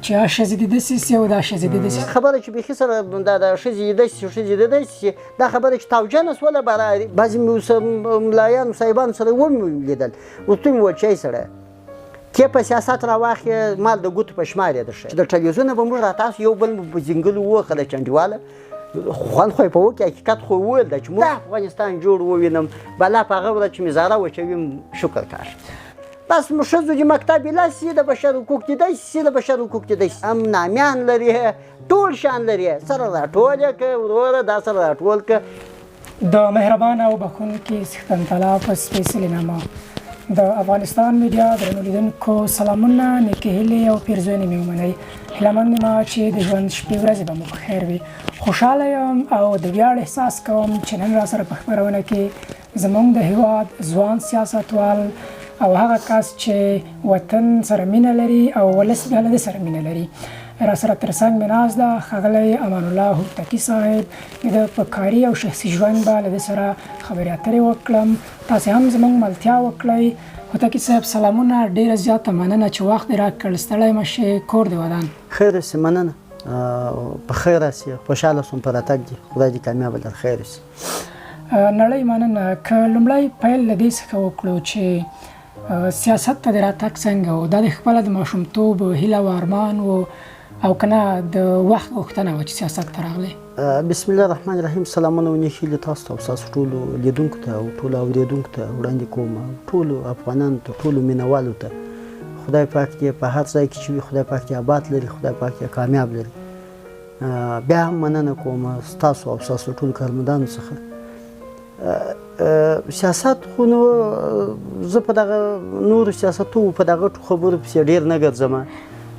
چې ښځې دې داسې سي او دا ښځې دې داسې خبره چې بیخي سره دا ښځې دې داسې ښځې دې داسې دا خبره چې توجیه نسوله بعضې ملایانو صاحبانو سره ومې لیدل ورته مې وویل چې ای سړی کې په سیاست راواخلې مال د ګوتو په شمار یې درښه چې د ټلویزیونه به موږ راتاسو یو بل مو په ځنګلو ووهله چنډیواله خوند خو یې په وکړي حقیقت خو وویل ده چې موږ افغانستان جوړ ووینم بلا په هغه ورځ چې مې زاره وچوي شکر کار بس ښځو چې مکتب یې لاسي د بشر حقوق دې داسې د بشر حقوق دې داسې هم نامیان لري ټول شان لري سره راټول یې که وروره دا سره راټول که د مهربان او بخښونکي څښتن طلا په سپېڅلې نامه د افغانستان میډیا درنو لیدونکو سلامونه نیکې هیلې او پیرزوینې مې ومنئ هیلهمند یم چې د ژوند شپې ورځې به مو په خیر وي خوشحاله یم او د ویاړ احساس کوم چې نن راسره په خپرونه کې زموږ د هیواد ځوان سیاستوال او هغه کس چې وطن سره مینه لري او ولس بیا له ده سره مینه لري راسره تر څنګ مې ناست ده ښاغلی امان الله هوتکي صاحب د په کاري او شخصي ژوند به له ده سره خبرې اترې وکړم تاسې هم زموږ ملتیا وکړئ هوتکي صاحب سلامونه ډېره زیاته مننه چې وخت دې راکړ ستړی مه شې کور دې ودان خیر اوسې مننه په خیر راسې خوشحاله سوم په راتګ دې خدای دې کامیابه در خیر اوسې نړۍ مننه که لومړی پیل له دې څخه وکړو چې سیاست ته د راتګ څنګه و دا د خپله د ماشومتوب هیله و ارمان و او که نه د وخت غوښتنه وه چې سیاست ته راغلی بسم الله الرحمن الرحیم سلامونه و نیکې هیلې تاسو ته او ستاسو ټولو لیدونکو ته او ټولو اورېدونکو ته وړاندې کوم ټولو افغانانو ته ټولو مینهوالو ته خدای پاک دې په هر ځای کې چې وي خدای پاک دې آباد لري خدای پاک دې کامیاب لري بیا هم مننه کوم ستاسو او ستاسو ټولو کارمندانو څخه سیاست خو نو زه په دغه نورو سیاستو په دغه خبرو پسې ډېر نه ګرځم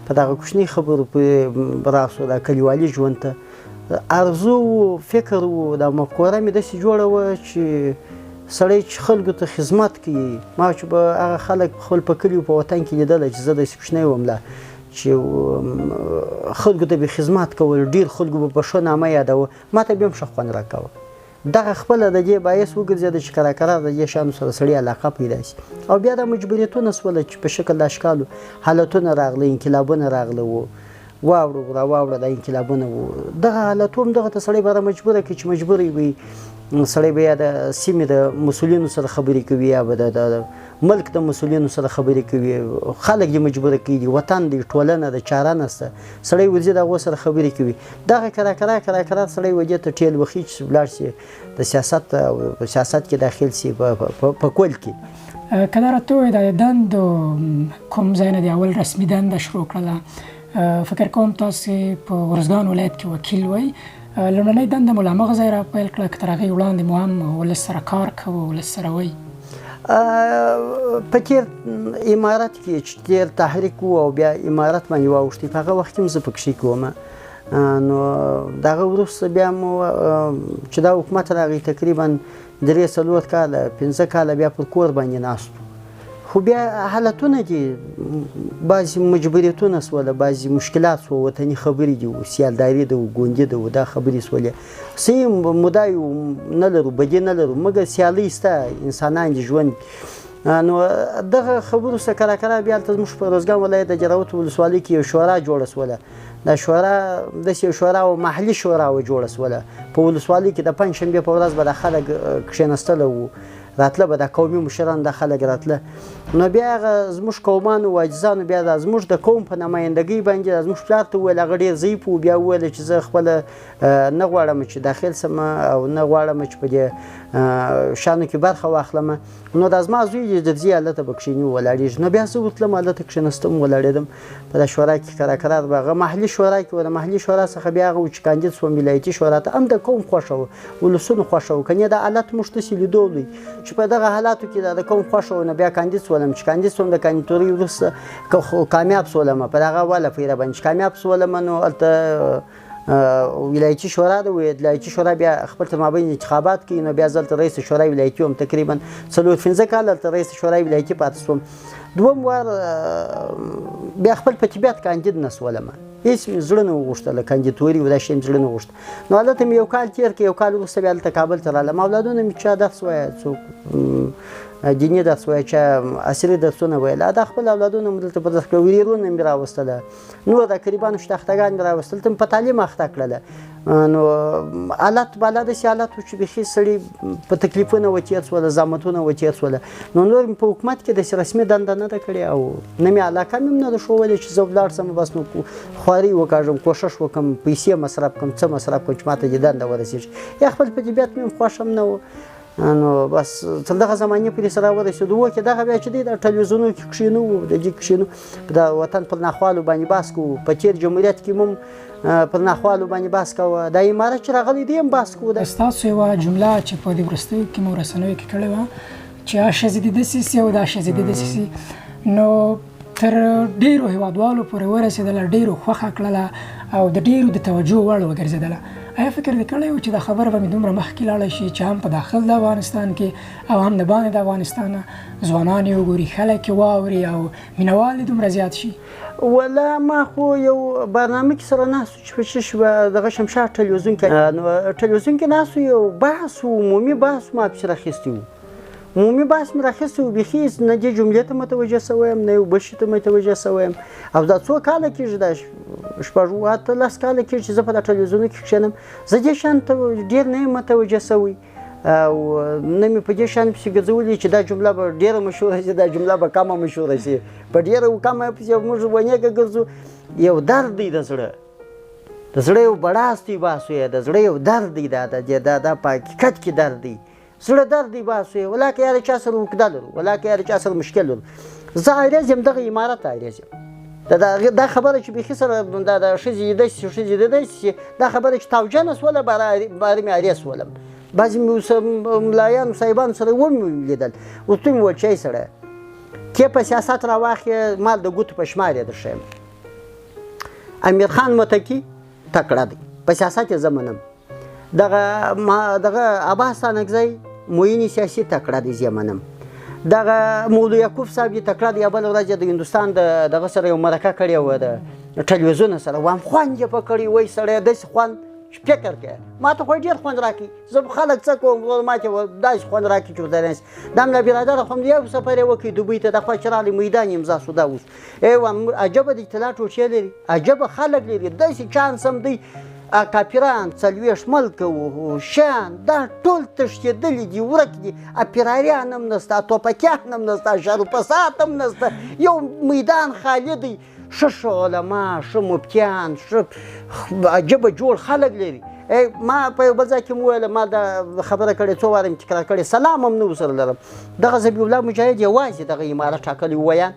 په دغه کوچنۍ خبرو پې راسو دا کلیوالي ژوند ته ارزو و فکر و دا مفکوره مې داسې جوړه وه چې سړی چې خلکو ته خدمت کوي ما چې به هغه خلک خپل په کلیو په وطن کې لیدله چې زه داسې کوچنی وم لا چې خلکو ته به خدمت کول ډېر خلکو به په ښه نامه یادوه ما ته به هم ښه خوند راکوه دغه خپله د دې باعث وګرځېده چې کله کله د دې شیانو سره سړي علاقه پیدا شي او بیا دا مجبوریتونه سوله چې په شکل د اشکالو حالتونه راغله انقلابونه راغله وو واوړو راواوړه دا انقلابونه وو دغه حالتو هم دغه ته سړی به مجبوره کړي چې مجبور وي سړی به یا د سیمې د مسؤلینو سره خبرې کوي یا به د ملک د مسؤلینو سره خبرې کوي خلک یې مجبوره کوي وطن دی ټولنه د چاره نسته سړی ورځي د هغو سره خبرې کوي دغه کرا سړی وجې ته ټیل وخي چې ولاړ شي د سیاست کې داخل شي په کول کې که دا راته ووایې د دندو کوم ځای نه د اول رسمي دنده شروع کړله فکر کوم تاسې په ارزګان ولایت کې وکیل وئ لومړنۍ دنده مو له همغه ځای را پیل کړه که تر هغې وړاندې مو هم ولس سره کار کوه ولس سره وئ په تېر امارت کې چې تېر تحریک و او بیا امارت باندې واوښتې په هغه وخت کې هم زه پکښې کوم نو د هغه وروسته بیا مو چې دا حکومت راغی تقریبا 3-4 کاله 5 کاله بیا پر کور باندې ناست خو بیا حالتونه دي بعضې مجبوریتونه سوله بعضې مشکلات سوه وطني خبرې دي سیالداري ده و ګوندي ده و دا خبرې سولې صحیح مدعا نه لرو بدي نه لرو مګر سیالۍ شته انسانان دي ژوند نو دغه خبرو څخه کله کله بیا هلته زموږ په ارزګان ولایت د جراوت ولسوالۍ کې یو شورا جوړه سوله دا شورا داسې یو شورا و محلي شورا و جوړه سوله په ولسوالۍ کې د پنجشنبې په ورځ به د خلک کښېنستله وو راتله به د قومي مشران د خلک راتله نو بیا هغه زموږ قومانو و اجزانو بیا د زموږ د قوم په نمایندګۍ باندې زموږ پلار ته وویل هغه ډېر ضعیف و بیا وویل چې زه خپله نه غواړم چې داخل سم او نه غواړم چې په دې شانو کې برخه واخلم نو دا زما زوی د ځي هلته به کښېني ولاړېږي نو بیا زه ورتلم هلته کښېنستم ولاړېدم په دا شورا کې کرار به هغه محلي شورا کې و د محلي شورا څخه بیا هغه و چې کاندید سوم ولایتي شورا ته هم د قوم خوښه و ولسونو خوښه و که نه دا حالت موږ تاسې لیدلی چې په دغه حالاتو کې د قوم خوښه و نو بیا کاندید سولم چې کاندید سوم د کاندیدتورۍ وروسته کامیاب سولم په دغه واله پیره باندې چې کامیاب سولم نو هلته ولایتي شورا ده ولایتي شورا بیا خپل تر مابین انتخابات کوي نو بیا زه هلته رئیس شورای ولایتي وم تقریبا 4-5 کاله هلته رئیس شورای ولایتي پاتې سوم دوم وار بیا خپل په طبیعت کاندید نه سولم هېڅ مې زړه نه وغوښتله کاندیدتوري و دا شی مې زړه نه وغوښته نو هلته مې یو کال تېر کړ یو کال وروسته بیا هلته کابل ته رالم اولادونه مې چا درس وایه څوک دیني درس وایه چا عصري درسونه ویل دا خپل اولادونه مې دلته په درس کې وریرونه مې راوستله نور د قریبانو شتختګان مې راوستل ته په تعلیم اخته کړله نو حالت بالا داسې حالت و چې بیخي سړي په تکلیفونه وتېر شوله زحمتونه وتېر شوله نو نور مې په حکومت کې داسې رسمي دنده نه ده کړې او نه مې علاقه مې نه ده ښودلې چې زه ولاړ شم بس نو خواري وکاږم کوښښ وکړم پیسې مصرف کړم څه مصرف کړم چې ماته دې دنده ورسېږي یا خپل په طبیعت مې خوښ هم نه و نو بس تر دغه زمانې پورې سره ورسېدو وکې دغه بیا چې دی د ټلویزیونونو کې کښېنو د دې کښېنو د وطن پر ناخوالو باندې بحث کوو په تېر جمهوریت کې هم پر ناخوالو باندې بحث کوه دا امارت چې راغلی دی هم بحث کوو ستاسو یوه جمله چې په دې وروستیو کې مو رسنیو کې کړې وه چې ښځې دې داسې سي او دا ښځې دې داسې سي نو تر ډېرو هېوادوالو پورې ورسېدله ډېرو خوښه کړله او د ډېرو د توجه وړ وګرځېدله آیا فکر دې کړی و چې دا خبره به مې دومره مخکې لاړه شي چې هم په داخل د افغانستان کې او هم د باندې د افغانستان ځوانان یې وګوري خلک یې واوري او مینوال یې دومره زیات شي ولا ما خو یو برنامه کې سره ناستو چې په چش دغه شمشاد ټلویزیون کې نو ټلویزیون کې ناستو یو بحث و عمومي بحث ما پسې راخیستی و عمومي بحث مې راخیستی و بیخي نه دې جملې ته متوجه سوی یم نه یو بل شي ته متوجه سوی یم او دا څو کاله کېږي دا شپږ اتلس کاله کېږي چې زه په دا ټلویزیونو کې کښېنم زه دې شیانو ته ډېر نه یم متوجه سوی او نه مې په دې شیانو پسې ګرځولي چې دا جمله به ډېره مشهوره شي دا جمله به کمه مشهوره شي په ډېره کمه پسې موږ ونیګه ګرځو یو درد دی د زړه یو بړاستې بحث وی د زړه یو درد دی دا په حقیقت کې درد دی زړه درد دی بحث وی ولا که یاره چا سره اوږده لرو ولا که یاره چا سره مشکل لرو زه عارض یم دغه امارت عارض یم دا خبره چې بیخي سره د ښځې داسې شي ښځې داسې شي دا خبره چې توجه نه شوله باره مې عارض شولم بعضې ملایانو صاحبانو سره ومې لیدل ورته مې وویل چې ای سړی کې په سیاست راواخلې مال د ګوتو په شمار یې درښیم امیر خان متکي تکړه دی په سیاست یې زه منم دغه عباس ستانکزی معین سیاسي تکړه دی زه یې منم دغه مولوي یعقوب صاحب یې تکړه دی بله ورځ د هندوستان دغه سره یو مرکه کړې وه د ټلویزیون سره وایم خوند یې په کړی وایي سړی داسې خوند فکر کوه ما ته خو ډېر خوند راکړي زه خلک څه کوم ما ته داسې خوند راکړي چې ورته ناست دا ملا برادر خو یو سفر یې وکړي دوبۍ ته دخوا چې راغلی میدان یې امضا شو دا اوس عجبه د اطلاع ټوټې لري عجبه خلک لري داسې چانس هم دی کاپیران 40 ملکه و شیان دا ټول تښتېدلي دي ورک دي اپراریان هم نسته توپکیان هم نسته شاروپسات هم نسته یو میدان خالی دی ښه علما ښه مفتیان ښه عجبه جوړ خلک لري ما په یو بل ځای کې مو ویله ما دا خبره کړې څو واره مې تکرار کړې سلام هم نه ورسره لرم دغه ذبیح الله مجاهد یوازې دغه امارت ټاکلی وویان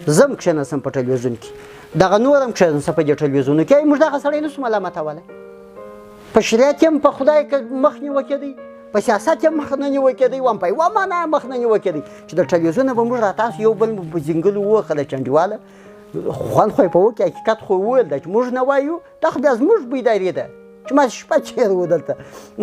زه هم کښېنستم په ټلویزیون کې دغه نور هم کښېنسته په دې ټلویزیونو کې موږ دغه سړی نشو ملامتولی په شریعت یې هم په خدای مخ نیوکې دی په سیاست یې مخ نه نیوکې دی وایم په یوه معنا مخ نه نیوکې دی چې د ټلویزیونه به موږ راتاسو یو بل په ځنګلو ووخله چنډیواله خوند خو یې په وکړي حقیقت خو وویل ده چې موږ نه وایو دا خو بیا زموږ بیداري ده چې ما شپه چېرې و دلته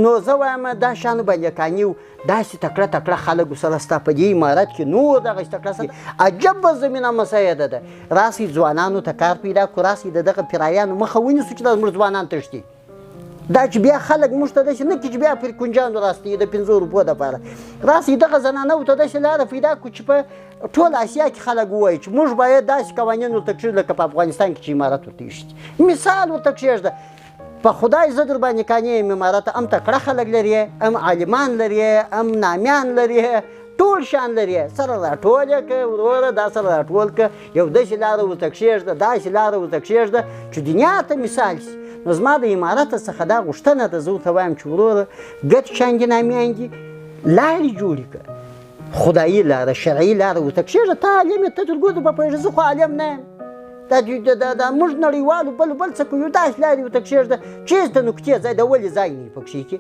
نو زه وایم دا شیانو به نیکاني و داسې تکړه تکړه خلک سره ستا په دې امارت کې نور دغسې تکړه سره عجبه زمینه مساعده ده راسئ ځوانانو ته کار پیدا کړو راسئ د دغه پیرایانو مخه ونیسو چې دا زموږ ځوانان تښتي دا چې بیا خلک موږ ته داسې نه کړي چې بیا پرې کنجانو راستوي د 5 روپو دپاره راسئ دغه زنانو ته داسې لاره پیدا کړو چې په ټول اسیا کې خلک ووایي چې موږ باید داسې قوانین ورته کښېږدو لکه په افغانستان کې چې امارت ورته ایښي مثال ورته کښېږده په خدای زه در باندې قانع یم امارت هم تکړه خلک لري هم عالمان لري هم نامیان لري ټول شان لري سره راټول یې که وروره دا سره راټول که یو داسې لاره ورته کښېږده داسې لاره ورته کښېږده چې دنیا ته مثال شي نو زما د امارت څخه دا غوښتنه ده زه ورته وایم چې وروره ګټ شانګې نامیانګې لارې جوړې کړه خدایي لاره شرعي لاره ورته کښېږده ته عالم یې ته تر ګوتو به پوهېږې زه خو عالم نه یم دا موږ نړیوالو بل څه کوو داسې لارې ورته کښېږده چېرته نکتې ځای د ولې ځای نه وي په کښې کې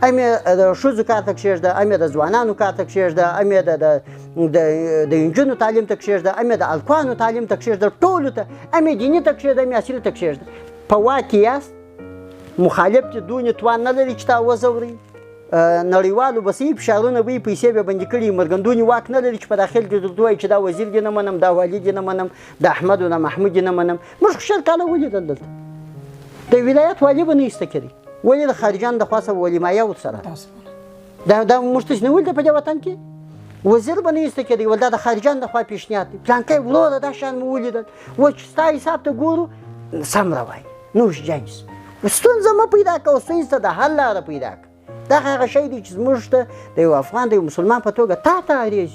هم یې د ښځو کار ته کښېږده هم یې د ځوانانو کار ته کښېږده هم یې د نجونو تعلیم ته کښېږده هم یې د هلکانو تعلیم ته کښېږده ټولو ته هم یې دیني ته کښېږده هم یې عصري ته کښېږده په واک کې یاست مخالف چې دونې توان نه لري چې تا وځورئ نړیوالو به صحیح فشارونه به یې پیسې به بندي کړي مرګندونې واک نه لري چې په داخل کې درته ووایي چې دا وزیر دې نه منم دا والي دې نه منم د احمد و د محمود دې نه منم موږ خو 100 کاله ولیدل دلته د ولایت والي به نه ایسته کړي ولې د خارجیانو د خوا څخه ولیمایه ورسره دا موږ تاسې نه ولیده په دې وطن کې وزیر به نه ایسته کېدی ول دا د خارجیانو لخوا پیشنهاد دی پلانکی وروره دا شیان مو ولیدل و چې ستا حساب ته ګورو سم روایي نوش جنس ستونزه مه پیدا کوه ستونزې ته د حل لاره پیدا کړه دا هغه شی دی چې زموږ ته د یو افغان د یو مسلمان په توګه تا ته اړیز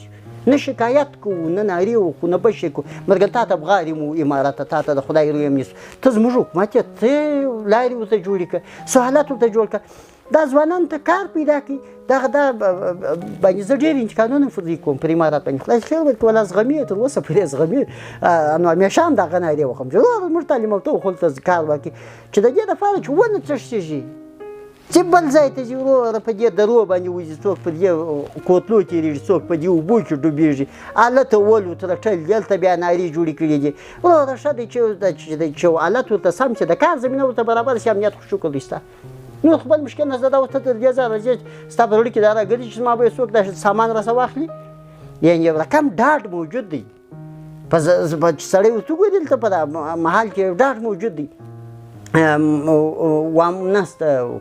نه شکایت کوو نه نارې وکړو نه بشې کوو مرګل تا ته بغارې مو امارته تا ته د خدای روی هم نیسو ته زموږ حکومت یې ته لارې ورته جوړې کړه سهولت ورته جوړ کړه دا ځوانانو ته کار پیدا کړي دغه دا باندې زه ډېر امتحانونه فرضي کوم پر امارات باندې خدای خیر ورکړي ولا زغمي تر اوسه پرې زغمي نو همیشه هم دغه نارې وکړم چې وروره زموږ تعلیم یافته خلکو ته کار وکړي چې د دې دپاره چې ونه تښتېږي چې بل ځای ته ځي وروره په دې درو باندې وځي څوک په دې کوتلو تېرېږي څوک په دې اوبو کې ډوبېږي هلته ول ورته رټل دلته بیا نارې جوړې کړي دي وروره ښه دی چې حالت ورته سم چې د کار زمینه ورته برابر شي امنیت خو شکر دی ستا نو خپل مشکل نه زه دا ورته تر دې ځایه راځي ستا په زړه کې دا راګرځي چې زما به څوک دا سامان راسه واخلي یعنې یو رقم ډاډ موجود دی په سړی ورته وګوري دلته په دا محل کې ډاډ موجود دی وام نسته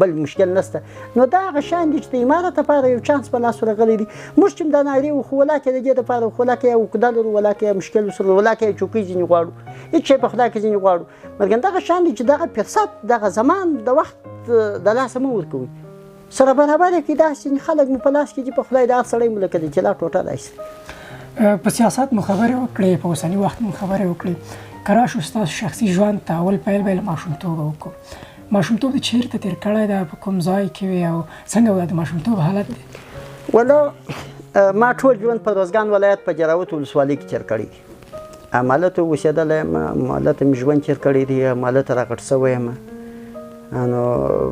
بل مشکل نسته نو دا هغه شیان دي چې د امارت لپاره یو چانس په لاس ورغلی دی موږ چې دا نارې وخو ولاکې د دې دپاره وخو ولاکې یو عقده لرو ولاکې مشکل ورسره ولاکې چوکۍ ځینې غواړو هېڅ شی په خدای کې ځینې غواړو مګر دغه شیان دي چې دغه فرصت دغه زمان د وخت د لاسه مه ورکوئ سره برابر یې کړي داسې خلک مو په لاس کې دي په خدای د هر سړی مو لکه د طلا ټوټه داسې په سیاست مو خبرې وکړې په اوسني وخت مو خبرې وکړې که راشو ستاسو شخصي ژوند ته اول پیل به له ماشومتوبه وکړو ماشومتوب دې چېرته تېر کړی ده په کوم ځای کې وې او څنګه و د ماشومتوب حالت دی ولا ما ټول ژوند په روزګان ولایت په جراوت ولسوالۍ کې تېر کړی دی همالته اوسېدلی یم همالته مې ژوند تېر کړی دی همالته راغټ شوی یم نو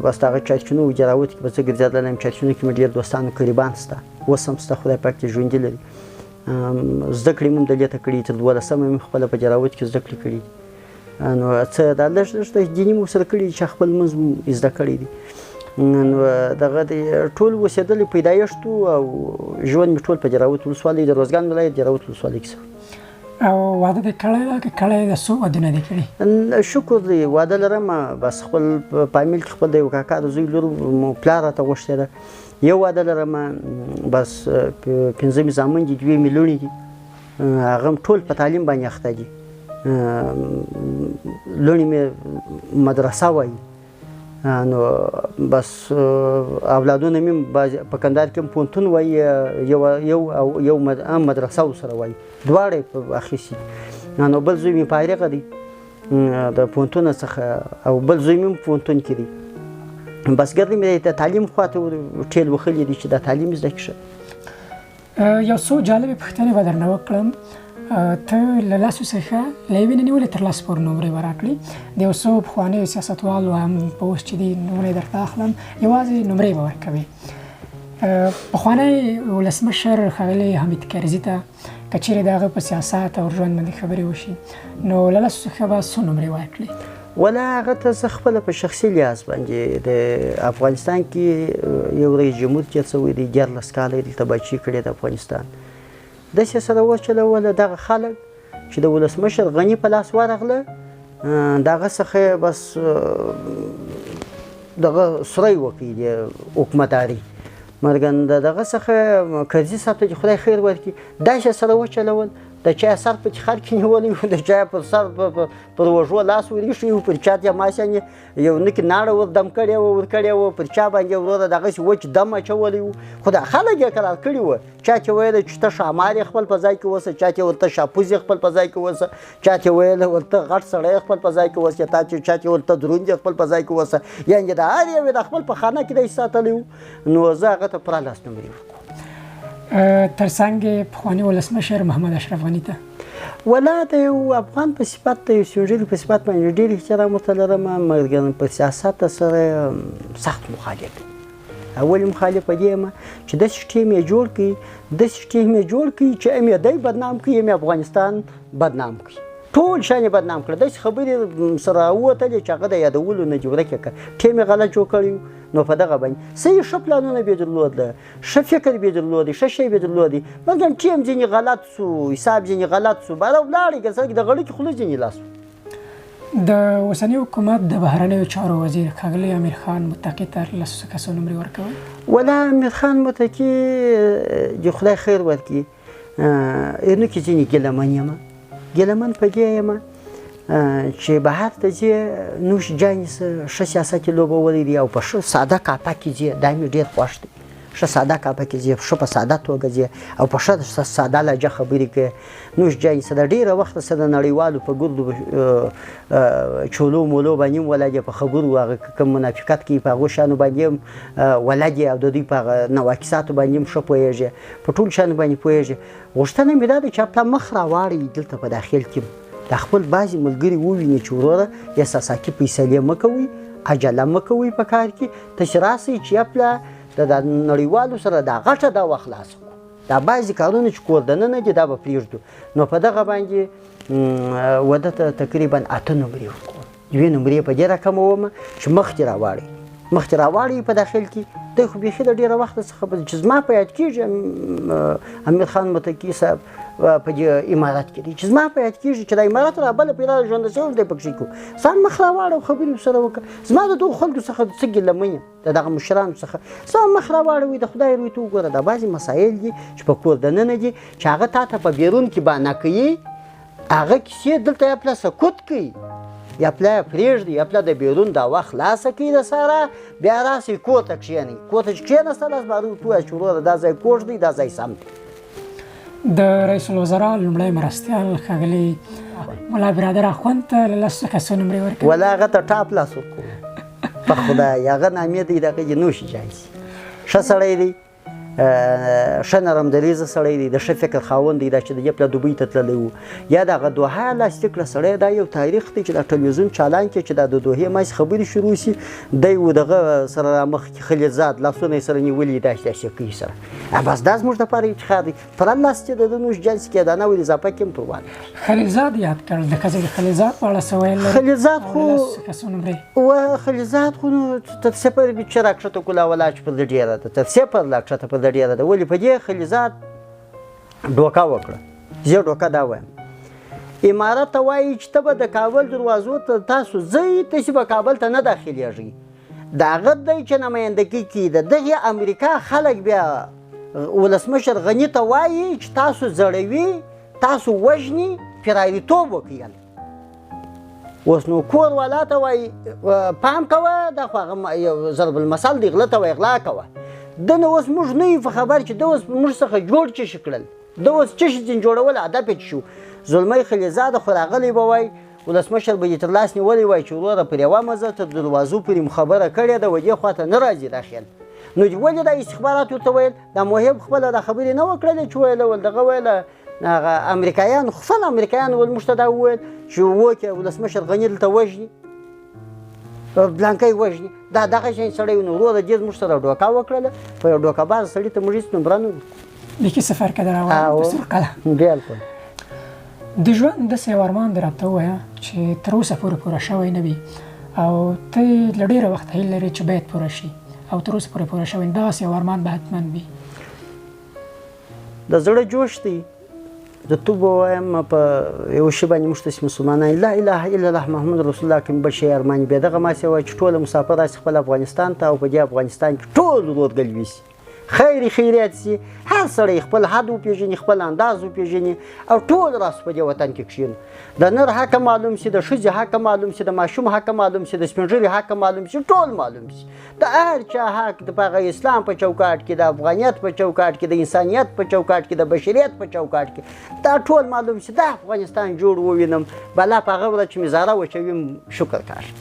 بس دغه چارچونو و جراوت کې به زه ګرځېدلی یم چارچونو کې مې ډېر دوستان قریبان شته اوس هم شته خدای پاک دې ژوندي لري زده کړې مې هم دلته کړي تر 12مه مې خپله په جراوت کې زده کړې کړي نو څه دا لږ لږ دیني مې ورسره کړي چې خپل لمونځ مې زده کړی دی نو دغه د ټول اوسېدلي پیدایښت او ژوند مې ټول په جراوت ولسوالۍ د روزګان ولایت جراوت ولسوالۍ کې شوی او واده دې کړی ده که کړی ده څو ودونه دې کړي شکر دی واده لرم بس خپل فامیل کې خپل د یو کاکا د زوی لور مو پلار راته غوښتې ده یو واده لرم بس 5 زامن دي 2 مې لوڼې دي هغه هم ټول په تعلیم باندې اخته دي لوڼې مې مدرسه وایي نو بس اولادونه مې په کندهار کې هم پوهنتون وایي یو مدرسه ورسره وایي دواړه په اخیستي نو بل زوی مې فارغه دی د پوهنتونه څخه او بل زوی مې پوهنتون کې دی بس ګردې مې د تعلیم خواته ټیل وخلي دي چې دا تعلیم زده کړه یو څو جالبې پوښتنې به درنه وکړم ته له لاسو څخه له یوې نه نیولې تر لاسو پورې نومرې به راکړي د یو څو پخوانیو سیاستوالو هم په اوس چې دي نومرې درته اخلم یوازې نومرې به ورکوي پخوانی ولسمشر ښاغلی حامد کرزي ته که چیرې د هغه په سیاست او ژوند باندې خبرې وشي نو له لاسو څخه به څو نومرې ورکړي ولا هغه ته زه خپله په شخصي لحاظ باندې د افغانستان کې یو رئیس جمهور تېر شوی دی 14 کاله یې دلته بچي کړې د افغانستان داسې سره وچلوله دغه خلک چې د ولسمشر غني په لاس ورغله دغه څخه بس دغه سری وکړي د حکومتداري مرګن دغه څخه کرزي صاحب ته چې خدای خیر ورکړي داسې سره وچلول د چا سر په خر کې نیولی و د چا پر سر پر وژو لاس ورېښی و پر چا ته ماسیانې یو نکې ناړه ور دم کړې وه ور کړې وه پر چا باندې وروره دغسې وچ دم اچولی و خو دا خلک یې قرار کړي وه چا چې ویله چې ته ښامار یې خپل په ځای کې اوسه چا چې ورته شاپوز یې خپل په ځای کې اوسه چا چې ویله ورته غټ سړی یې خپل په ځای کې اوسه چا چې ورته دروند یې خپل په ځای کې اوسه یعنې د هر یو یې د خپل په خانه کې دی ساتلی و نو زه هغه ته پوره لاس نومرې ورکوم تر څنګ پخواني ولسمشر محمد اشرف غني ته ولا د یو افغان په صفت د یو سپین په صفت باندې ډېر احترام ورته لرم مګر په سیاست سره سخت مخالف اول مخالف په دې یم چې داسې ټیم یې جوړ کړي چې هم یې دی بدنام کړي هم یې افغانستان بدنام کړي ټول شان یې بدنام کړه داسې خبرې سره راووتلې چې هغه د یادولو نه جوړه کړه ټیم یې غلط جوړ کړی نو په دغه باندې صحیح ښه پلانونه به یې درلودله ښه فکر به یې درلودی ښه شی به یې درلودی مګر ټیم ځینې غلط سو حساب ځینې غلط سو باره ولاړې که سړک د غړو کې خوله ځینې لاس د اوسني حکومت د بهرنیو چارو وزیر ښاغلی امیر خان متقي ته 10 کسو نمرې ورکوي. ولا امیر خان متقي د خدای خیر ورکړي نو کې ځینې ګیلمن په دې یم چې بهر ته ځې نوش جانې ښه سیاست یې لوبولی دی او په ښه ساده کاپه کې ځې دا مې ډېر خوښ دی. ښه ساده کاپه کې ځې ښه په ساده توګه ځې او په ښه ساده لهجه خبرې کوې. نوش جانې څه د ډېره وخته څه د نړیوالو په ګردو چولو مولو باندې هم ولد په خبرو هغه کوم منافقت کوي په هغو شیانو باندې هم ولد او د دوی په هغه نواقصاتو باندې هم ښه پوهېږي په ټولو شیانو باندې پوهېږي. غوښتنه مې دا ده چې خپله مخ راواړوي دلته په داخل کې د خپل بعضې ملګري وویني چې وروره احساساتي فیصلې مه کوئ عجله مه کوئ په کار کې تاسې راسئ چې خپله د نړیوالو سره دا غټه دعوه خلاصه کړو. دا بعضې کارونه چې کور دننه دي دا به پرېږدو. نو په دغه باندې وده ته تقریبا 8 نمرې ورکوم. 2 نمرې په دې رقم ومه چې مخکې راواړئ په داخل کې. دی خو بیخي د ډېره وخته څخه چې زما په یاد کېږي امیر خان متقي صاحب په دې امارت کې دی چې زما په یاد کېږي چې د امارت را بله پیدا ژوند شوی دی پکښې کوو ځان مخ راواړه او خبرې ورسره وکړه. زما د دغو خلکو څخه څه ګیله مه یم د دغه مشرانو څخه ځان مخ راواړوئ د خدای روی ته وګوره. دا بعضې مسایل دي چې په کور دننه دي چې هغه تا ته په بیرون کې بانه کوي هغه کیسې دلته یا پله سکوت کوي یا پله پرېږدي یا پله د بیرون دعوه خلاصه کوي د ساره بیا راسئ کور ته کښېنئ. کور ته چې کښېناستلاست به هغوی ورته ووایاست چې وروره دا ځای کوږ دی دا ځای سم دی. د رئیس الوزرا لومړی مرستیال ښاغلي ملا برادر اخوند ته 10 کسو نمرې ورکوي. ولا هغه ته ټاپ لاس ورکوو په خدای هغه نامې دی دغه یې نوشي جایسي ښه سړی دی ښه نرم دریځه سړی دی د ښه فکر خاوند دی دا چې د دې پله دوبۍ ته تللی و یا دغه دوحه لاسلیک کړه سړی دا یو تاریخ دی چې د ټلویزیون چالان کې چې دا د دوحې ماسې خبرې شروع شي دی و دغه سره رامخکې خلیلزاد لاسونه یې سره نیولي داسې داسې کوي سره بس دا زموږ دپاره افتخار دی. پر لاس چې د نوش جنس کې دانه ولې اضافه کې هم پر وانه خلیلزاد یاد کړل د ښځې د خلیلزاد په اړه څه ویل لري. خلیلزاد خو 10 کسو نمرې و خلیلزاد خو نو تر څه پورې چې راکښته کړو ولا چې پر د ډېره ده تر څه پورې راکښته پر د ډېره ده ولې په دې خلیلزاد ډوکه وکړه. زه ډوکه دا وایم امارت ته وایي چې ته به د کابل دروازو ته تاسو ځئ تاسې به کابل ته نه داخلیږئ. د هغه دی چې نمایندګي کوي د دغې امریکا خلک بیا ولسمشر غني ته وایي چې تاسو زړوي تاسو وژني فراریتوب وکړئ. اوس نو کور والا ته وایي پام کوه دا خو هغه یو ضرب المثل دی غله ته وایي غلا کوه. ده نو اوس موږ نه یو په خبر چې ده اوس موږ څخه جوړ څه شي کړل ده اوس څه شي ځینې جوړول هدف یې شو. زلمی خلیلزاد خو راغلی به وایي ولسمشر به یې تر لاس نیولی وایي چې وروره پر یوه مزه تر دروازو پورې مو خبره کړې ده و دې خوا ته نه راځي داخل. نو ولې دا استخبارات ورته ویل دا محب خپله دا خبرې نه وکړلې چې ویله ول دغه ویله هغه امریکایان خپل امریکایان ول موږ ته دا وویل چې وکړه ولسمشر غني دلته وژني بلانکۍ وژني دا دغه شی سړی نو وروره دې زموږ سره ډوکه وکړله په یو ډوکه باز سړي ته موږ هېڅ نمره نه ورکړو. لیکي سفر که در روان بسیار قلم بالکل د ژوند داسې یو ارمان دې راته ووایه چې تر اوسه پورې پوره شوی نه وي او ته یې له ډېره وخته هیله لرې چې باید پوره شي او تر اوسه پورې پوره شوی داسې یو ارمان به حتما وي. د زړه جوش دی زه تو به وایم په یو شي باندې موږ تاسې مسلمانان لا اله الا الله محمد رسول الله کوم بل شی ارمان بیا دغه ماسې وایي چې ټوله مسافر راسي خپل افغانستان ته او په دې افغانستان کې ټول ورورګل ویسي خیر خیریت سي هر سړی خپل حد وپېژني خپل انداز وپېژني او ټول راسو په دې وطن کې کښېنو. د نر حق معلوم سي د ښځې حق معلوم سي د ماشوم حق معلوم سي د سپین ږیري حق معلوم سي ټول معلوم سي د هر چا حق د هغه اسلام په چوکاټ کې د افغانیت په چوکاټ کې د انسانیت په چوکاټ کې د بشریت په چوکاټ کې دا ټول معلوم سي د افغانستان جوړ ووینم بلا په هغه ورځ چې مې زاره وچویم شکر کاش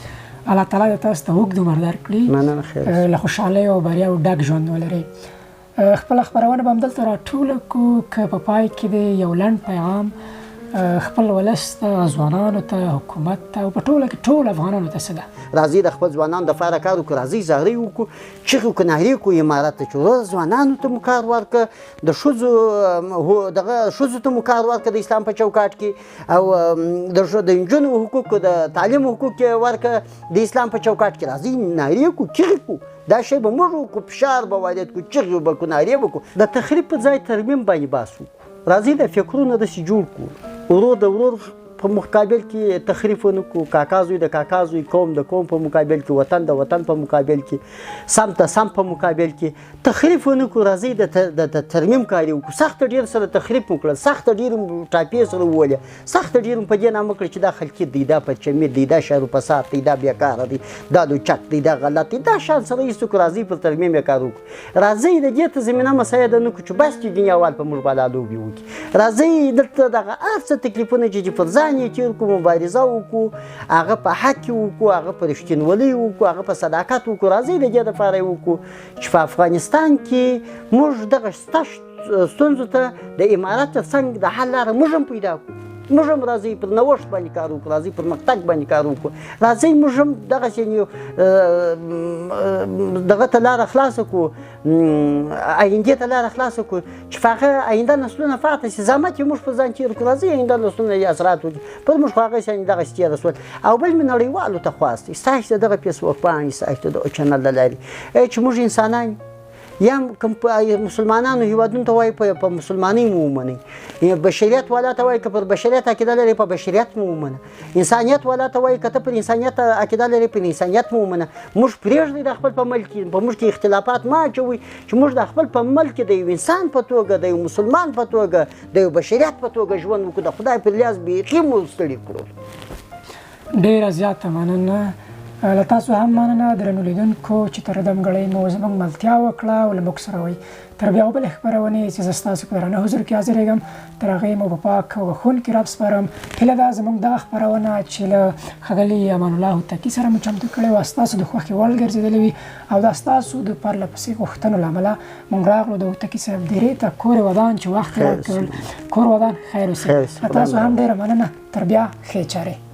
الله تعالی دې تاسو ته اوږد عمر درکړي مننه خیر له خوشحالۍ او بریاو ډک ژوند ولرئ. خپله خپرونه به همدلته راټوله کړو که په پای کې د یو لنډ پیغام خپل ولس ته ځوانانو ته حکومت ته او په ټوله کې ټول افغانانو ته څه ده. راځئ د خپل ځوانانو دپاره کار وکړو راځئ زغرې وکړو چغې وکړو نارې کړو امارت ته چې ورځ ځوانانو ته مو کار ورکړه د ښځو دغه ښځو ته مو کار ورکړه د اسلام په چوکاټ کې او د نجونو حقوق د تعلیم حقوق یې ورکړه د اسلام په چوکاټ کې راځئ نارې کړو چغې کړو دا شی به موږ وکړو فشار به وارد کړو چغې به کړو نارې به کړو د تخریب په ځای ترمیم باندې بحث وکړو راځئ د فکرونه داسې جوړ کړو ورور د ورور په مقابل کې تخریف ونه کړو، کاکا زوی د کاکا زوی، قوم د قوم په مقابل کې، وطن د وطن په مقابل کې، سم د سم په مقابل کې تخریف ونه کړو. راځئ د ترمیم کار وکړو. سخت ډېر سره تخریف وکړل، سخت ډېر ټاپې سره وولې، سخت ډېر په دې نامه کړل چې دا خلکي دی، دا پچمي دی، دا شر و فساد دی، دا بیکاره دی، دا لوچک دی، دا غلط دی، دا شان سره هېڅ څوک راځئ پر ترمیم یې کار وکړو. راځئ د دې ته زمینه مساعده نه کړو چې بس چې دنیاوال په موږ باندې لوبې وکړي. راځئ دلته دغه هر څه تکلیفونه چې پر ځان یې تېر کړو، مبارزه وکړو، هغه په حق کې وکړو، هغه په رښتینولۍ وکړو، هغه په صداقت وکړو. راځئ د دې دپاره یې وکړو چې په افغانستان کې موږ دغه شته ستونزو ته د امارت تر څنګ د حل لاره موږ هم پیدا کړو. موږ هم راځئ پر نوښت باندې کار وکړو، راځئ پرمختګ باندې کار وکړو، راځئ موږ هم دغسې دغه ته لاره خلاصه کړو، آیندې ته لاره خلاصه کړو چې په هغه آینده نسلونه پاتې شي. زحمت یې موږ پر ځان تېر کړو، راځئ آینده نسلونه یې اثرات وکړي. پر موږ خو هغسې دغسې تېره شول. او بل مې نړیوالو ته خواست دی، ستاسو د دغه فیسبوک باندې، ستاسو د چینل له لارې چې موږ انسانان یا کوم مسلمانانو هیوادونو ته وایي په مسلمانۍ مو ومنئ، بشریت والا ته وایي که پر بشریت عقیده لرئ په بشریت مو ومنه، انسانیت والا ته وایي که ته پر انسانیت عقیده لرئ پر انسانیت مو ومنه. موږ پرېږدئ د خپل په ملک کې، په موږ کې اختلافات مه اچوئ چې موږ د خپل په ملک کې د یو انسان په توګه، د یو مسلمان په توګه، د یو بشریت په توګه ژوند وکړو. د خدای پر لیاز بیخي مو ستړي کړو. ډېره زیاته مننه. له تاسو هم مننه درنو لیدونکو چې تر دمګړۍ مو زموږ ملتیا وکړه او له موږ سره وئ. تر بیا بلې خپرونې چې زه ستاسو په درانه حضور کې حاضرېږم، تر هغې مو په پاک او بښونکي رب سپارم. هیله ده زموږ دغه خپرونه چې له ښاغلي امان الله هوتکي سره مو چمتو کړې وه ستاسو د خوښې وړ ګرځېدلې وي، او دا ستاسو د پرله پسې غوښتنو له امله موږ راغلو د هوتکي صاحب دیرې ته، کور ودان چې وخت یې راکړل، کور ودان خیر اوسي. له تاسو هم ډېره مننه. تر بیا ښې چارې.